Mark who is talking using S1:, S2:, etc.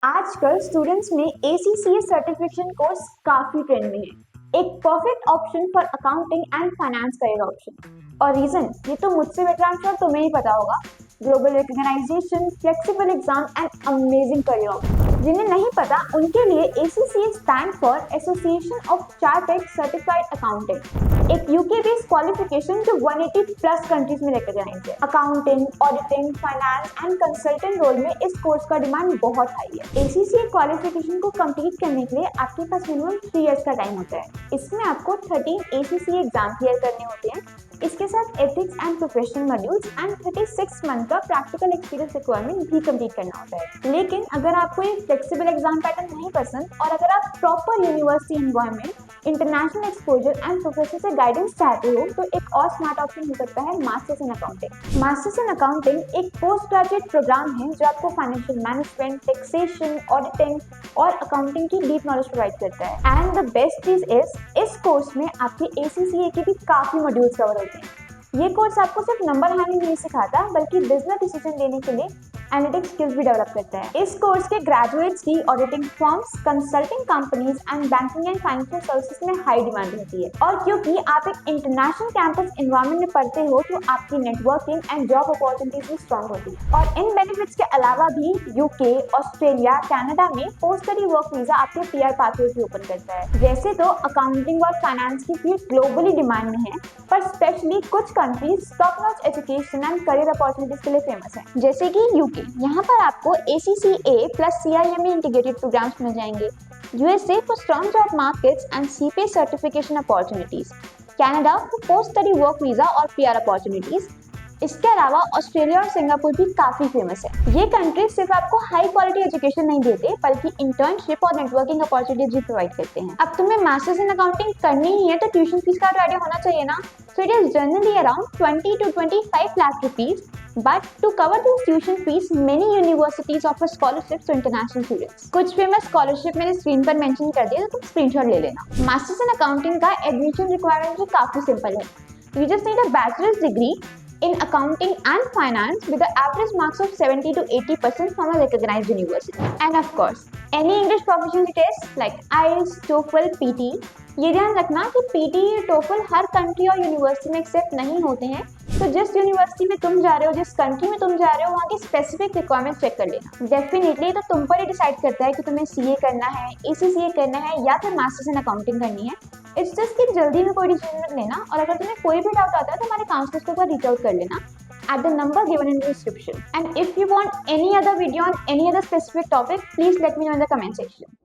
S1: आजकल स्टूडेंट्स में ACCA certification course काफी ट्रेंड में है। एक perfect option for accounting and finance career option. और रीजन ये तो मुझसे बेटर आई एम श्योर तुम्हें ही पता होगा। Global recognition, flexible exam and amazing career option. जिन्हें नहीं पता उनके लिए ACCA stand for association of chartered certified accountant, एक यूके बेस्ड क्वालिफिकेशन जो 180 प्लस कंट्रीज में रिकॉग्नाइज्ड है। Accounting, auditing, finance and consultant role में इस कोर्स का डिमांड बहुत हाई है। ACCA क्वालिफिकेशन को कंप्लीट करने के लिए आपके पास मिनिमम 3 इयर्स का टाइम होता है। इसमें आपको 13 ACCA एग्जाम क्लियर करने होते हैं। इसके साथ ethics and professional modules and 36 month का प्रैक्टिकल एक्सपीरियंस रिक्वायरमेंट भी कंप्लीट करना होता है। लेकिन अगर आपको ये फ्लेक्सिबल एग्जाम पैटर्न नहीं पसंद और अगर आप proper university environment, international exposure and professor से गाइडेंस चाहते हो तो एक और स्मार्ट ऑप्शन हो सकता है masters in accounting. Masters in accounting एक पोस्ट ग्रेजुएट प्रोग्राम है जो आपको फाइनेंशियल मैनेजमेंट, टैक्सेशन, ऑडिटिंग और अकाउंटिंग की डीप नॉलेज प्रोवाइड करता है। एंड द बेस्ट चीज इज इस कोर्स में आपके ACCA के भी काफी मॉड्यूल्स कवर होते हैं। ये कोर्स आपको सिर्फ नंबर हैंडलिंग नहीं सिखाता बल्कि बिजनेस डिसीजन लेने के लिए एनालिटिक स्किल्स भी डेवलप करता है। इस कोर्स के ग्रेजुएट्स की auditing firms, consulting companies and banking and financial services में हाई डिमांड होती है। और क्योंकि आप एक इंटरनेशनल कैंपस एनवायरनमेंट में पढ़ते हो तो आपकी नेटवर्किंग एंड जॉब अपॉर्चुनिटीज भी स्ट्रॉन्ग होती है। और इन बेनिफिट्स के अलावा भी यूके, ऑस्ट्रेलिया, कनाडा में पोस्ट स्टडी वर्क वीजा आपके PR पाथवेज भी ओपन करता है। वैसे तो अकाउंटिंग और फाइनेंस की फील्ड ग्लोबली डिमांड में है, पर स्पेशली कुछ countries top notch education and career opportunities के लिए फेमस है, जैसे कि यूके। यहाँ पर आपको ACCA plus CIMA integrated programmes मिल जाएंगे। USA for strong job markets and CPA certification opportunities. Canada for post study work visa और PR अपॉर्चुनिटीज। इसके अलावा ऑस्ट्रेलिया और सिंगापुर भी काफी फेमस है। ये कंट्रीज सिर्फ आपको हाई क्वालिटी एजुकेशन नहीं देते बल्कि इंटर्नशिप और नेटवर्किंग अपॉर्चुनिटीज भी प्रोवाइड करते हैं। अब तुम्हें मास्टर्स इन अकाउंटिंग करनी ही है तो ट्यूशन फीस का तो आइडिया होना चाहिए ना। So it is generally around 20 to 25 lakh rupees. But to cover this tuition fees, many universities offer scholarships to international students. कुछ फेमस स्कॉलरशिप मैंने स्क्रीन पर मेंशन कर दिया तो तुम स्क्रीनशॉट ले लेना। मास्टर्स इन अकाउंटिंग का एडमिशन रिक्वायरमेंट भी काफी सिंपल है। You just need a bachelor's degree in accounting and finance with the average marks of 70 to 80% from a recognized university. And of course, any English proficiency test like IELTS, TOEFL, PT. ये ध्यान रखना कि PT या TOEFL हर country और university में accept नहीं होते हैं। तो जिस यूनिवर्सिटी में तुम जा रहे हो, जिस कंट्री में तुम जा रहे हो, वहाँ की स्पेसिफिक रिक्वायरमेंट चेक कर लेना। डेफिनेटली तो तुम पर ही डिसाइड करता है कि तुम्हें CA करना है, ACCA करना है या फिर मास्टर्स इन अकाउंटिंग करनी है। इट्स जस्ट कि जल्दी में कोई डिसीजन मत लेना। और अगर तुम्हें कोई भी डाउट आता है तो हमारे काउंसलर्स को रीच आउट कर लेना at the number given in the description. And if you want any other video on any other specific topic, please let me know in the comment section.